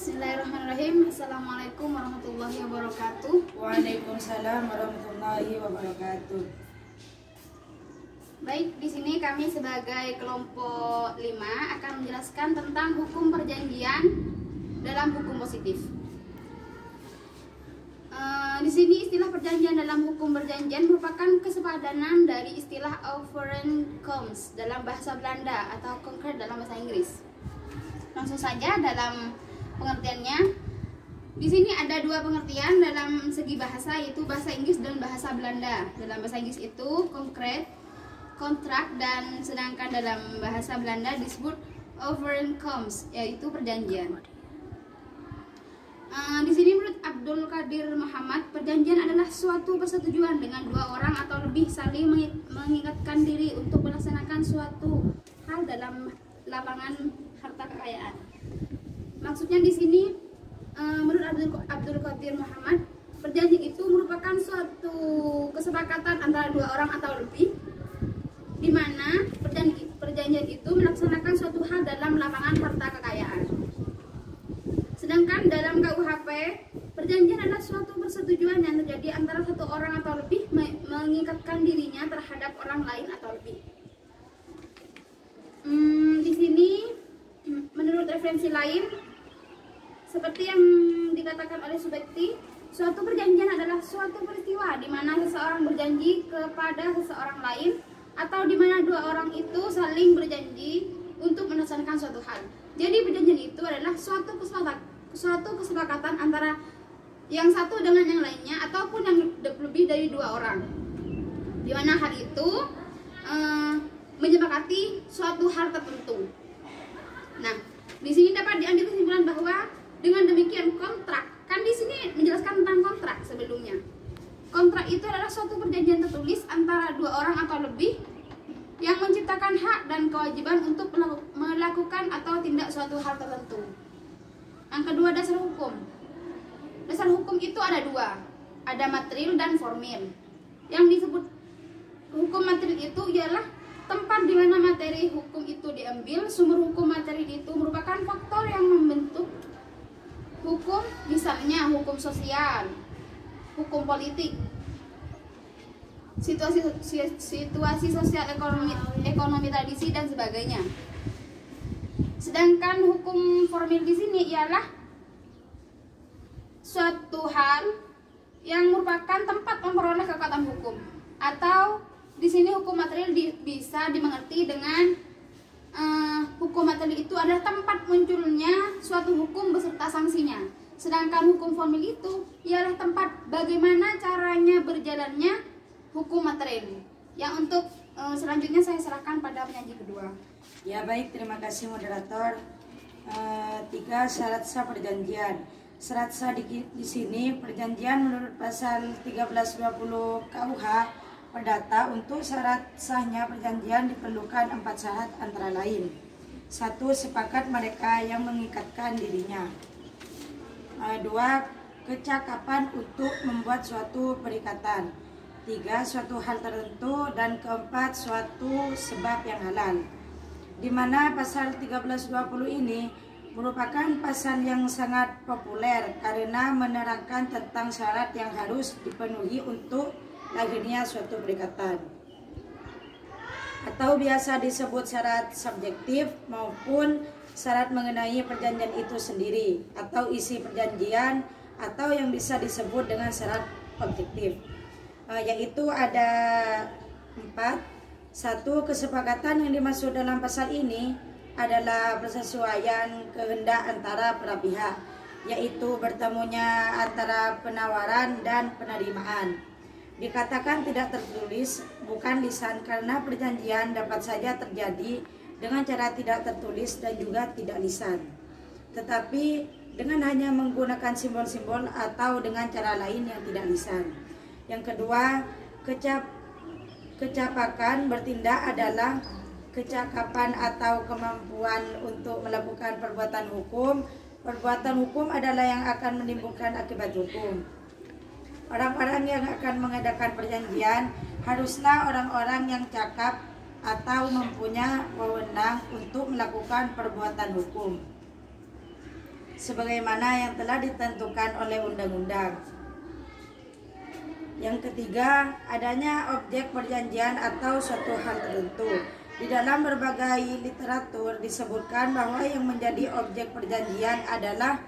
Bismillahirrahmanirrahim. Assalamualaikum warahmatullahi wabarakatuh. Waalaikumsalam warahmatullahi wabarakatuh. Baik, di sini kami sebagai kelompok 5 akan menjelaskan tentang hukum perjanjian dalam hukum positif. Di sini istilah perjanjian dalam hukum perjanjian merupakan kesepadanan dari istilah overeenkomst dalam bahasa Belanda atau concrete dalam bahasa Inggris. Langsung saja dalam pengertiannya. Di sini ada dua pengertian dalam segi bahasa, yaitu bahasa Inggris dan bahasa Belanda. Dalam bahasa Inggris itu concrete, kontrak, dan sedangkan dalam bahasa Belanda disebut overeenkomst, yaitu perjanjian. Di sini menurut Abdul Qadir Muhammad, perjanjian adalah suatu persetujuan dengan dua orang atau lebih saling mengikatkan diri untuk melaksanakan suatu hal dalam lapangan harta kekayaan. Maksudnya di sini menurut Abdul Qadir Muhammad, perjanjian itu merupakan suatu kesepakatan antara dua orang atau lebih, di mana perjanjian itu melaksanakan suatu hal dalam lapangan harta kekayaan. Sedangkan dalam KUHP, perjanjian adalah suatu persetujuan yang terjadi antara satu orang atau lebih mengikatkan dirinya terhadap orang lain atau lebih. Di sini menurut referensi lain, seperti yang dikatakan oleh Subekti, suatu perjanjian adalah suatu peristiwa di mana seseorang berjanji kepada seseorang lain atau di mana dua orang itu saling berjanji untuk melaksanakan suatu hal. Jadi perjanjian itu adalah suatu kesepakatan antara yang satu dengan yang lainnya ataupun yang lebih dari dua orang, di mana hal itu menyepakati suatu hal tertentu. Nah, di sini dapat diambil kesimpulan bahwa dengan demikian kontrak, kan di sini menjelaskan tentang kontrak sebelumnya. Kontrak itu adalah suatu perjanjian tertulis antara dua orang atau lebih yang menciptakan hak dan kewajiban untuk melakukan atau tindak suatu hal tertentu. Yang kedua, dasar hukum. Dasar hukum itu ada dua, ada material dan formil. Yang disebut hukum material itu ialah tempat di mana materi hukum itu diambil. Sumber hukum materi itu merupakan faktor yang membentuk hukum, misalnya hukum sosial, hukum politik, situasi sosial ekonomi tradisi dan sebagainya. Sedangkan hukum formil di sini ialah suatu hal yang merupakan tempat memperoleh kekuatan hukum, atau di sini hukum material bisa dimengerti dengan hukum material itu adalah tempat munculnya suatu hukum beserta sanksinya. Sedangkan hukum formil itu ialah tempat bagaimana caranya berjalannya hukum material. Yang untuk selanjutnya saya serahkan pada penyaji kedua. Ya baik, terima kasih moderator. 3. Syarat sah perjanjian. Syarat sah di sini perjanjian menurut pasal 1320 KUH Perdata. Untuk syarat sahnya perjanjian diperlukan 4 syarat antara lain. 1. Sepakat mereka yang mengikatkan dirinya. 2. Kecakapan untuk membuat suatu perikatan. 3. Suatu hal tertentu. Dan 4. Suatu sebab yang halal. Di mana pasal 1320 ini merupakan pasal yang sangat populer karena menerangkan tentang syarat yang harus dipenuhi untuk lahirnya suatu perikatan, atau biasa disebut syarat subjektif maupun syarat mengenai perjanjian itu sendiri, atau isi perjanjian, atau yang bisa disebut dengan syarat objektif, yaitu ada 4. 1. Kesepakatan yang dimaksud dalam pasal ini adalah persesuaian kehendak antara para pihak, yaitu bertemunya antara penawaran dan penerimaan. Dikatakan tidak tertulis, bukan lisan, karena perjanjian dapat saja terjadi dengan cara tidak tertulis dan juga tidak lisan, tetapi dengan hanya menggunakan simbol-simbol atau dengan cara lain yang tidak lisan. Yang kedua, kecapakan bertindak adalah kecakapan atau kemampuan untuk melakukan perbuatan hukum. Perbuatan hukum adalah yang akan menimbulkan akibat hukum. Orang-orang yang akan mengadakan perjanjian haruslah orang-orang yang cakap atau mempunyai wewenang untuk melakukan perbuatan hukum. sebagaimana yang telah ditentukan oleh undang-undang. Yang ketiga, adanya objek perjanjian atau suatu hal tertentu. Di dalam berbagai literatur disebutkan bahwa yang menjadi objek perjanjian adalah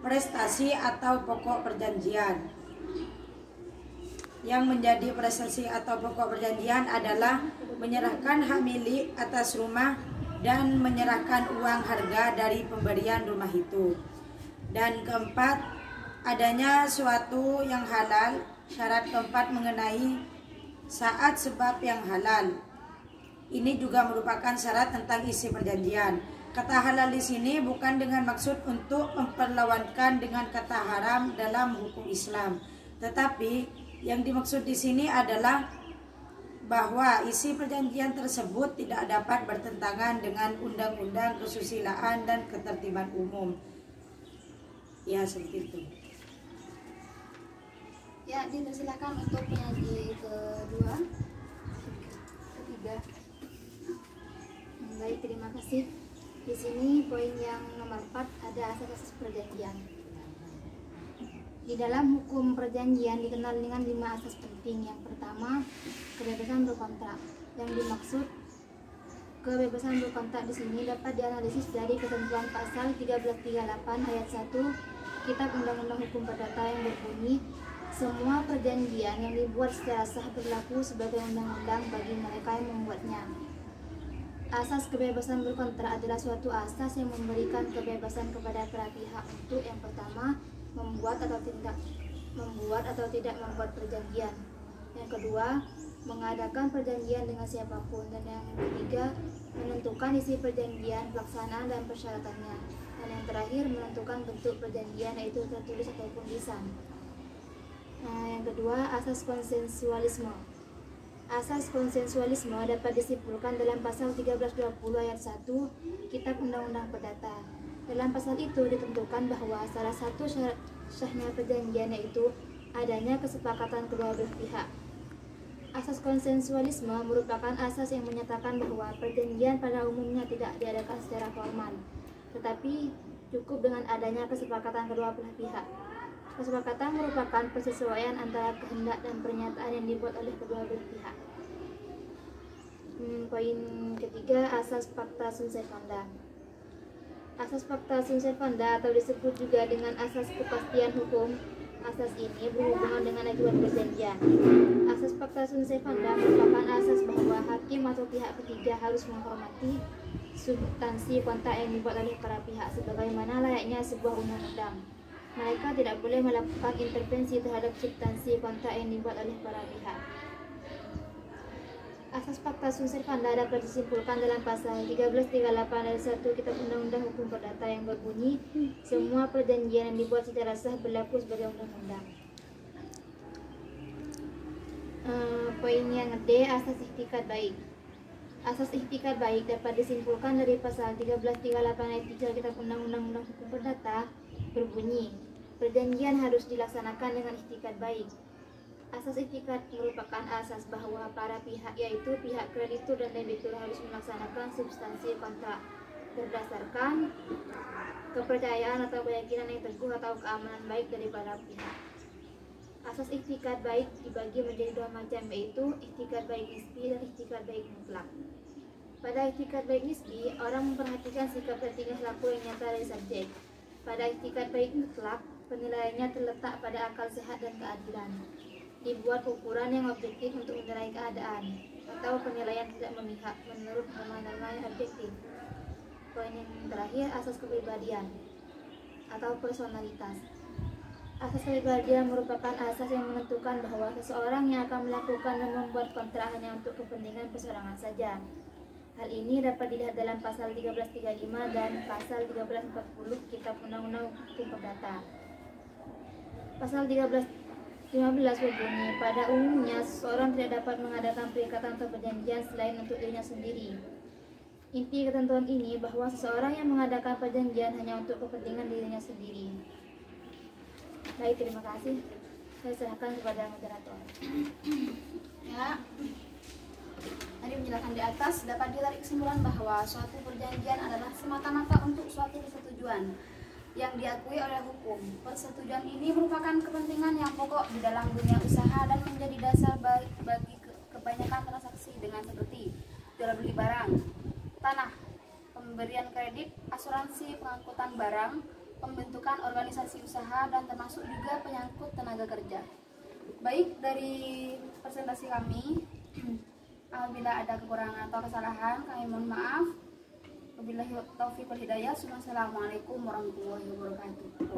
prestasi atau pokok perjanjian. Yang menjadi prestasi atau pokok perjanjian adalah menyerahkan hak milik atas rumah dan menyerahkan uang harga dari pemberian rumah itu. Dan keempat, adanya suatu yang halal. Syarat keempat mengenai saat sebab yang halal. Ini juga merupakan syarat tentang isi perjanjian. Kata halal di sini bukan dengan maksud untuk memperlawankan dengan kata haram dalam hukum Islam, tetapi yang dimaksud di sini adalah bahwa isi perjanjian tersebut tidak dapat bertentangan dengan undang-undang kesusilaan dan ketertiban umum. Ya, seperti itu. Ya, dipersilakan untuk penyaji kedua, ketiga. Baik, terima kasih. Di sini poin yang nomor 4 ada asas-asas perjanjian. Di dalam hukum perjanjian dikenal dengan 5 asas penting. Yang pertama, kebebasan berkontrak. Yang dimaksud kebebasan berkontrak di sini dapat dianalisis dari ketentuan pasal 1338 ayat 1 Kitab Undang-Undang Hukum Perdata yang berbunyi, semua perjanjian yang dibuat secara sah berlaku sebagai undang-undang bagi mereka yang membuatnya. Asas kebebasan berkontrak adalah suatu asas yang memberikan kebebasan kepada para pihak untuk yang pertama, membuat atau tidak membuat perjanjian. Yang kedua, mengadakan perjanjian dengan siapapun. Dan yang ketiga, menentukan isi perjanjian, pelaksanaan dan persyaratannya. Dan yang terakhir, menentukan bentuk perjanjian, yaitu tertulis ataupun lisan. Yang kedua, asas konsensualisme. Asas konsensualisme dapat disimpulkan dalam pasal 1320 ayat 1 Kitab Undang-Undang Perdata. Dalam pasal itu ditentukan bahwa salah satu syarat sahnya perjanjian yaitu adanya kesepakatan kedua belah pihak. Asas konsensualisme merupakan asas yang menyatakan bahwa perjanjian pada umumnya tidak diadakan secara formal, tetapi cukup dengan adanya kesepakatan kedua belah pihak. Kesepakatan merupakan persesuaian antara kehendak dan pernyataan yang dibuat oleh kedua belah pihak. Poin ketiga, asas Pacta Sunt Servanda. Asas Pacta Sunt Servanda atau disebut juga dengan asas kepastian hukum. Asas ini berhubungan dengan aturan perjanjian. Asas Pacta Sunt Servanda merupakan asas bahwa hakim atau pihak ketiga harus menghormati substansi kontrak yang dibuat oleh para pihak sebagaimana layaknya sebuah undang-undang. Mereka tidak boleh melakukan intervensi terhadap substansi kontrak yang dibuat oleh para pihak. Asas Pacta Sunt Servanda dapat disimpulkan dalam pasal 1338 ayat 1 Kitab Undang-Undang Hukum Perdata yang berbunyi, semua perjanjian yang dibuat secara sah berlaku sebagai undang-undang. Poin yang D, asas ihtikad baik. Asas ihtikad baik dapat disimpulkan dari pasal 1338 ayat 3 Kitab Undang-Undang Hukum Perdata berbunyi, perjanjian harus dilaksanakan dengan ihtikad baik. Asas ihtikad merupakan asas bahwa para pihak, yaitu pihak kreditur dan debitur, harus melaksanakan substansi kontrak berdasarkan kepercayaan atau keyakinan yang teguh atau keamanan baik dari para pihak. Asas ihtikad baik dibagi menjadi 2 macam, yaitu ihtikad baik nisbi dan ihtikad baik mutlak. Pada ihtikad baik nisbi, orang memperhatikan sikap dan tingkah laku yang nyata dari subjek. Pada ihtikad baik mutlak, penilaiannya terletak pada akal sehat dan keadilan. Dibuat ukuran yang objektif untuk menilai keadaan, atau penilaian tidak memihak menurut norma-norma yang objektif. Poin yang terakhir, asas kepribadian atau personalitas. Asas kepribadian merupakan asas yang menentukan bahwa seseorang yang akan melakukan dan membuat kontrak hanya untuk kepentingan perseorangan saja. Hal ini dapat dilihat dalam pasal 1335 dan pasal 1340 Kitab Undang-Undang Hukum Perdata. Pasal 1315 berbunyi, pada umumnya seseorang tidak dapat mengadakan perikatan atau perjanjian selain untuk dirinya sendiri. Inti ketentuan ini bahwa seseorang yang mengadakan perjanjian hanya untuk kepentingan dirinya sendiri. Baik, terima kasih. Saya serahkan kepada moderator. Ya, tadi penjelasan di atas dapat ditarik kesimpulan bahwa suatu perjanjian adalah semata-mata untuk suatu persetujuan. yang diakui oleh hukum. Persetujuan ini merupakan kepentingan yang pokok di dalam dunia usaha dan menjadi dasar bagi kebanyakan transaksi dengan seperti jual beli barang, tanah, pemberian kredit, asuransi pengangkutan barang, pembentukan organisasi usaha, dan termasuk juga penyangkut tenaga kerja. Baik, dari presentasi kami, apabila ada kekurangan atau kesalahan kami mohon maaf. Wabillahi taufiq wal hidayah. Assalamualaikum warahmatullahi wabarakatuh.